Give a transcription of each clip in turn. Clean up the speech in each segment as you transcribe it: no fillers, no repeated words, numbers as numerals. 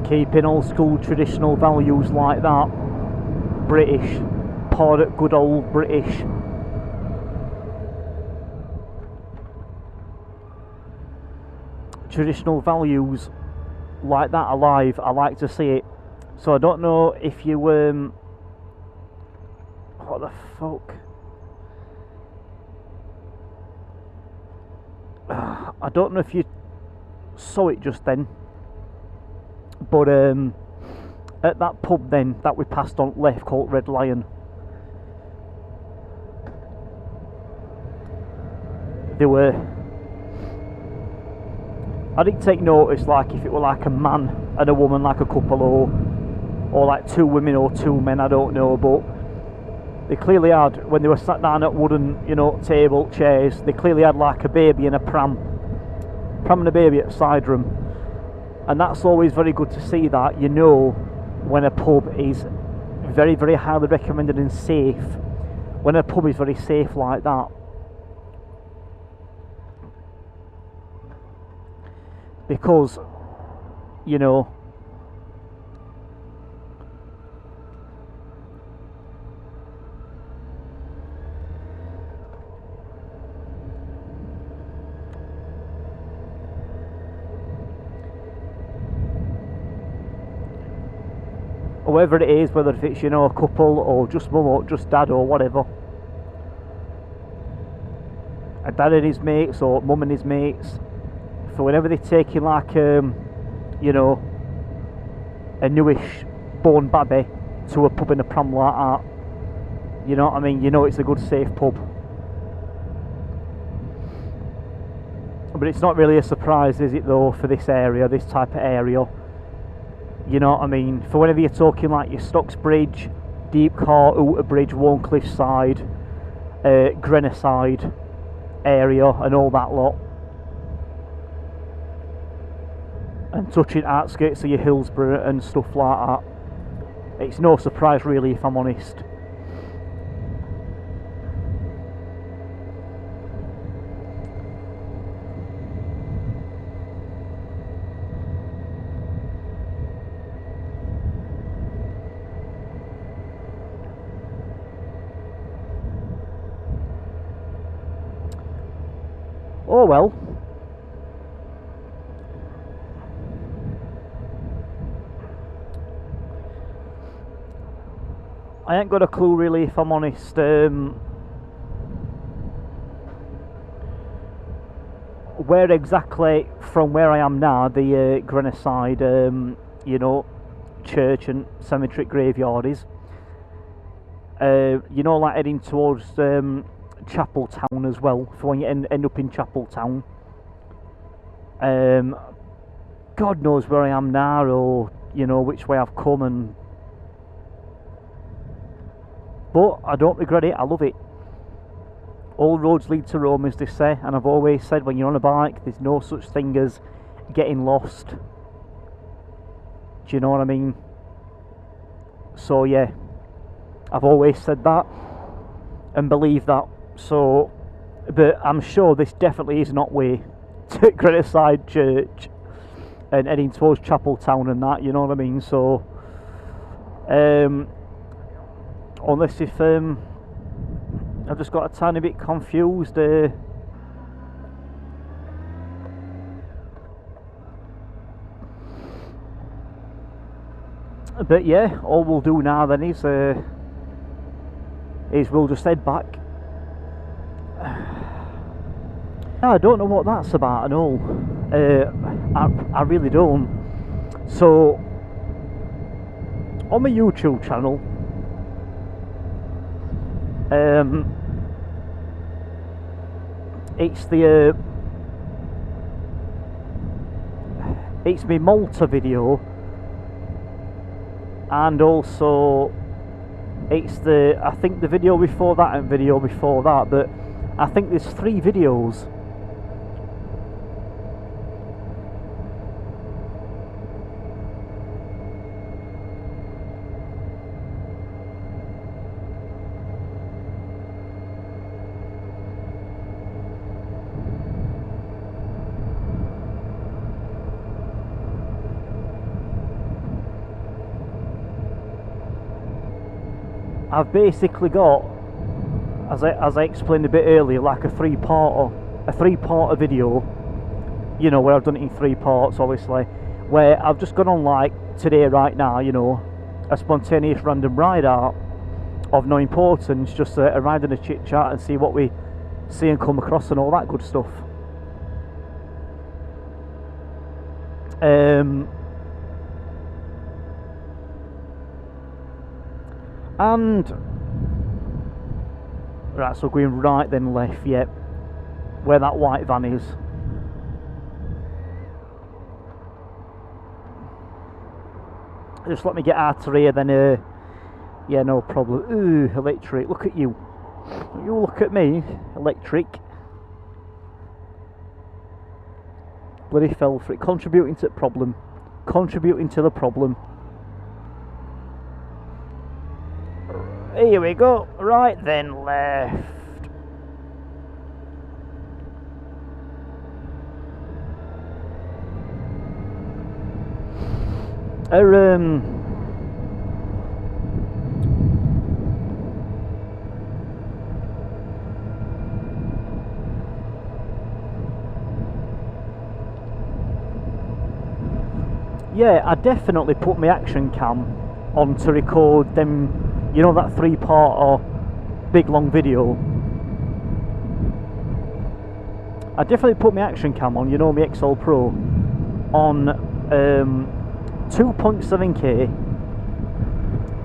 keeping old school traditional values like that. British, good old British. Traditional values like that alive. I like to see it. So I don't know if you what the fuck? I don't know if you saw it just then, but at that pub then that we passed on left called Red Lion, there were, I didn't take notice like if it were like a man and a woman, like a couple, or like two women or two men, I don't know, but they clearly had, when they were sat down at wooden, you know, table, chairs, they clearly had like a baby and a pram and a baby at the side room. And that's always very good to see that, you know, when a pub is very, very highly recommended and safe. When a pub is very safe like that. Because, you know, whoever it is, whether if it's, you know, a couple or just mum or just dad or whatever, a dad and his mates or mum and his mates, for whenever they're taking like you know, a newish born baby to a pub in a pram like that, you know what I mean, you know it's a good safe pub. But it's not really a surprise, is it though, for this area, this type of area. You know what I mean? For whenever you're talking like your Stocksbridge, Deepcar, Outerbridge, Warncliffe side, Grenoside area and all that lot. And touching outskirts of your Hillsborough and stuff like that. It's no surprise really, if I'm honest. Oh well. I ain't got a clue really, if I'm honest, where exactly from where I am now the Grenoside, you know, church and cemetery graveyard is. You know, like heading towards Chapel Town as well, for when you end up in Chapel Town. God knows where I am now, or you know, which way I've come, and but I don't regret it. I love it. All roads lead to Rome, as they say, and I've always said when you're on a bike there's no such thing as getting lost. Do you know what I mean? So yeah, I've always said that and believe that. So, but I'm sure this definitely is not way to Grenoside Church and heading towards Chapel Town and that, you know what I mean? So unless if I've just got a tiny bit confused, but yeah, all we'll do now then is we'll just head back. I don't know what that's about at all. I really don't. So on my YouTube channel, it's my Malta video, and also it's I think the video before that and video before that, but I think there's 3 videos. I've basically got, as I explained a bit earlier, like a three-parter video, you know, where I've done it in 3 parts, obviously, where I've just gone on, like, today, right now, you know, a spontaneous random ride out of no importance, just a ride and a chit chat and see what we see and come across and all that good stuff. And right, so going right then left, yep, where that white van is. Just let me get out of here then. Yeah, no problem. Ooh, electric, look at you. You look at me, electric. Bloody fell for it, contributing to the problem. Here we go, right then left. Yeah, I definitely put my action cam on to record them, you know, that 3-part or big long video. I definitely put my action cam on, you know, my XL Pro, on 2.7K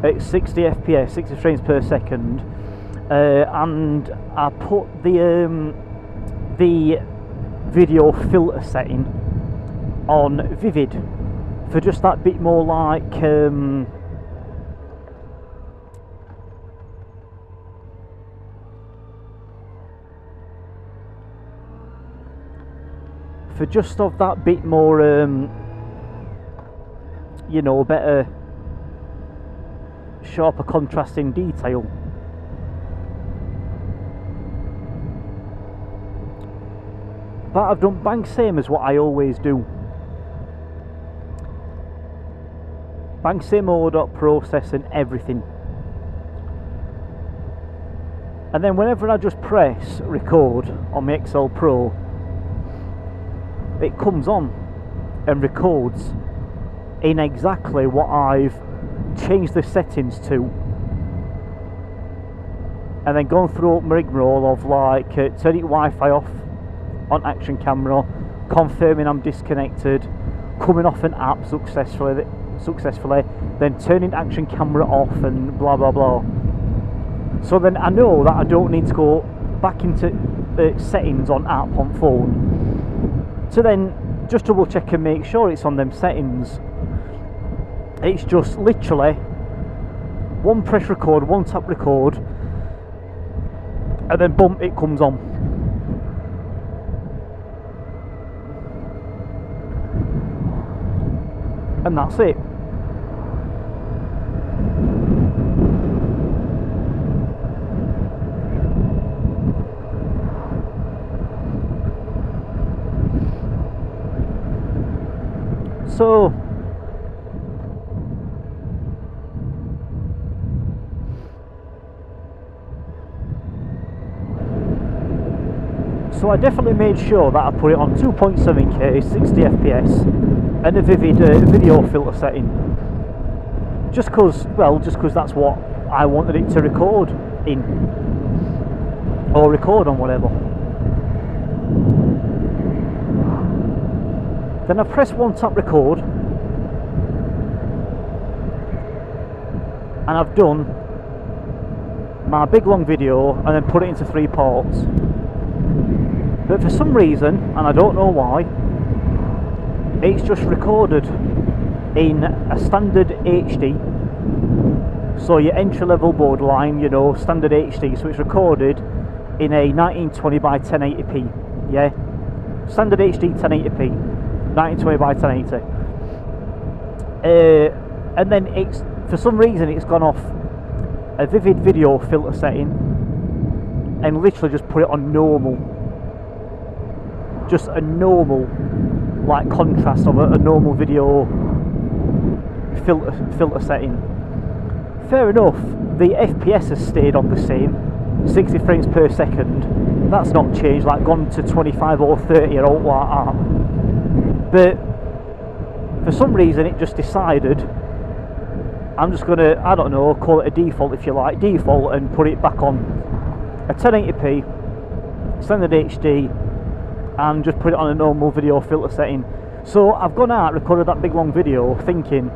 at 60 FPS, 60 frames per second, and I put the video filter setting on vivid for just that bit more, like, for just of that bit more, you know, better, sharper contrast in detail. But I've done bang same as what I always do. Bang same order, process and everything. And then whenever I just press record on my XL Pro, it comes on and records in exactly what I've changed the settings to, and then gone through my rigmarole of, like, turning Wi-Fi off on action camera, confirming I'm disconnected, coming off an app successfully, then turning action camera off and blah blah blah. So then I know that I don't need to go back into settings on app on phone to then just double check and make sure it's on them settings. It's just literally one press record, one tap record, and then boom, it comes on. And that's it. So I definitely made sure that I put it on 2.7K, 60 FPS, and a vivid video filter setting. Just because that's what I wanted it to record in, or record on, whatever. Then I press one tap record, and I've done my big long video and then put it into 3 parts. But for some reason, and I don't know why, it's just recorded in a standard HD, so your entry-level borderline, you know, standard HD. So it's recorded in a 1920 by 1080p, yeah, standard HD 1080p, 1920 by 1080. And then it's, for some reason, it's gone off a vivid video filter setting and literally just put it on normal. Just a normal, like, contrast of a normal video filter setting fair enough, the FPS has stayed on the same, 60 frames per second. That's not changed, like gone to 25 or 30 or all like that. But for some reason it just decided, I'm just gonna, I don't know, call it a default if you like, default, and put it back on a 1080p, standard HD, and just put it on a normal video filter setting. So I've gone out, recorded that big long video, thinking,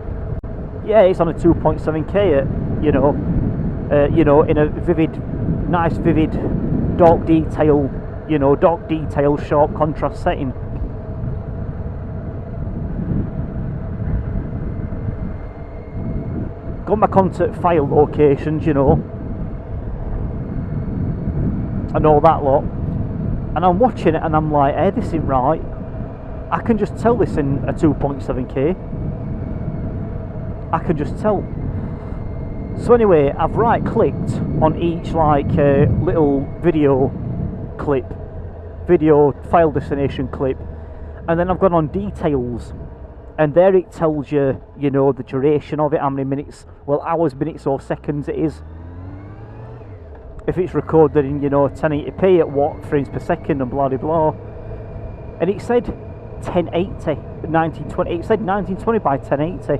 yeah, it's on a 2.7K at, you know, in a vivid, nice vivid, dark detail, you know, dark detail, sharp contrast setting. Gone back onto file locations, you know, and all that lot, and I'm watching it and I'm like, hey, this isn't right. I can just tell this in a 2.7K. I can just tell. So anyway, I've right clicked on each like little video clip, video file destination clip, and then I've gone on details, and there it tells you, you know, the duration of it, how many minutes, well, hours, minutes or seconds it is. If it's recorded in, you know, 1080p at what frames per second and blah blah blah. And it said 1080, 1920, it said 1920 by 1080.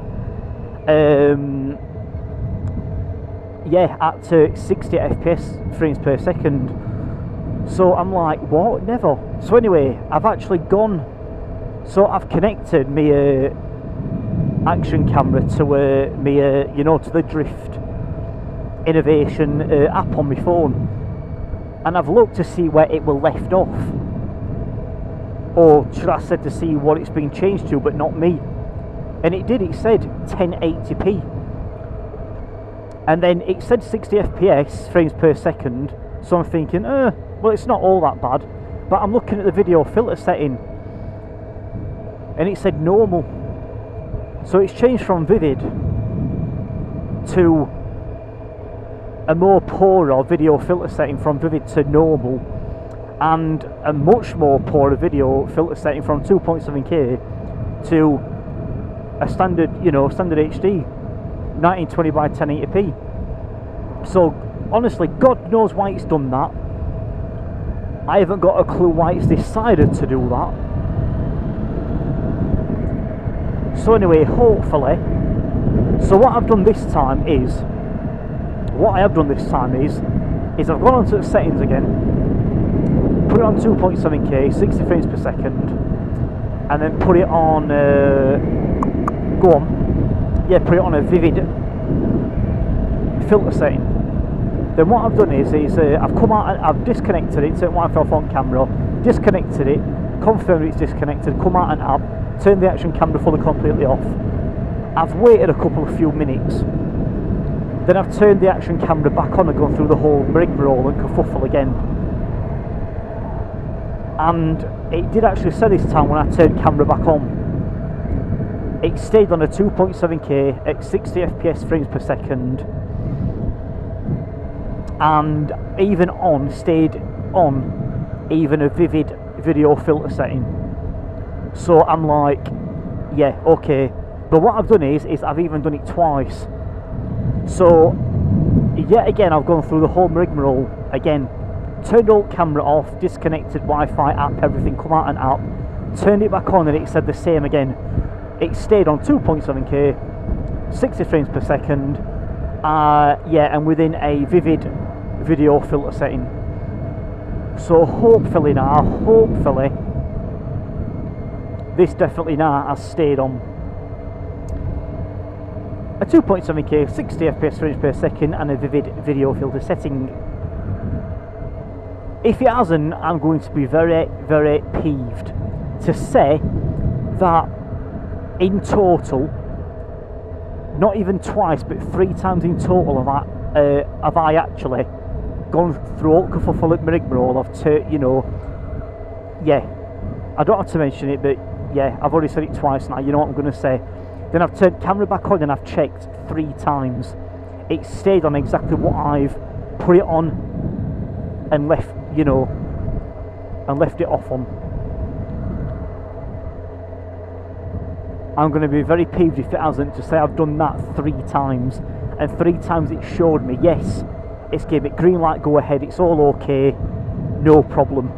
Yeah, at 60 FPS frames per second. So I'm like, what? Never. So anyway, I've actually gone, so I've connected my action camera to my you know, to the Drift Innovation app on my phone, and I've looked to see where it was left off, or should I say to see what it's been changed to, but not me. And it did, it said 1080p, and then it said 60 FPS frames per second. So I'm thinking, well, it's not all that bad. But I'm looking at the video filter setting, and it said normal. So it's changed from vivid to a more poorer video filter setting, from vivid to normal, and a much more poorer video filter setting from 2.7K to a standard, you know, standard HD, 1920 by 1080p. So honestly, God knows why it's done that. I haven't got a clue why it's decided to do that. So anyway, hopefully, so what I've done this time is, I've gone onto the settings again, put it on 2.7K, 60 frames per second, and then put it on, put it on a vivid filter setting. Then what I've done is I've come out and I've disconnected it, turned Wi-Fi off on camera, disconnected it, confirmed it's disconnected, come out an app, turned the action camera fully completely off. I've waited a few minutes, then I've turned the action camera back on and gone through the whole rigmarole and kerfuffle again. And it did actually say this time when I turned camera back on, it stayed on a 2.7K at 60 FPS frames per second, and even stayed on even a vivid video filter setting. So I'm like, yeah, okay. But what I've done is I've even done it twice. So yet again, I've gone through the whole rigmarole again, turned old camera off, disconnected Wi-Fi app, everything, come out an app, turned it back on, and it said the same again. It stayed on 2.7K, 60 frames per second, yeah, and within a vivid video filter setting. So hopefully this definitely now has stayed on a 2.7K, 60 FPS frames per second, and a vivid video filter setting. If it hasn't, I'm going to be very, very peeved to say that in total, not even twice, but 3 times in total have I actually gone through all kerfuffle at rigmarole of, you know, yeah, I don't have to mention it, but yeah, I've already said it twice now, you know what I'm going to say. Then I've turned camera back on and I've checked 3 times. It stayed on exactly what I've put it on and left, you know, and left it off on. I'm going to be very peeved if it hasn't, to say I've done that 3 times and 3 times it showed me yes, it's gave it green light, go ahead, it's all okay, no problem.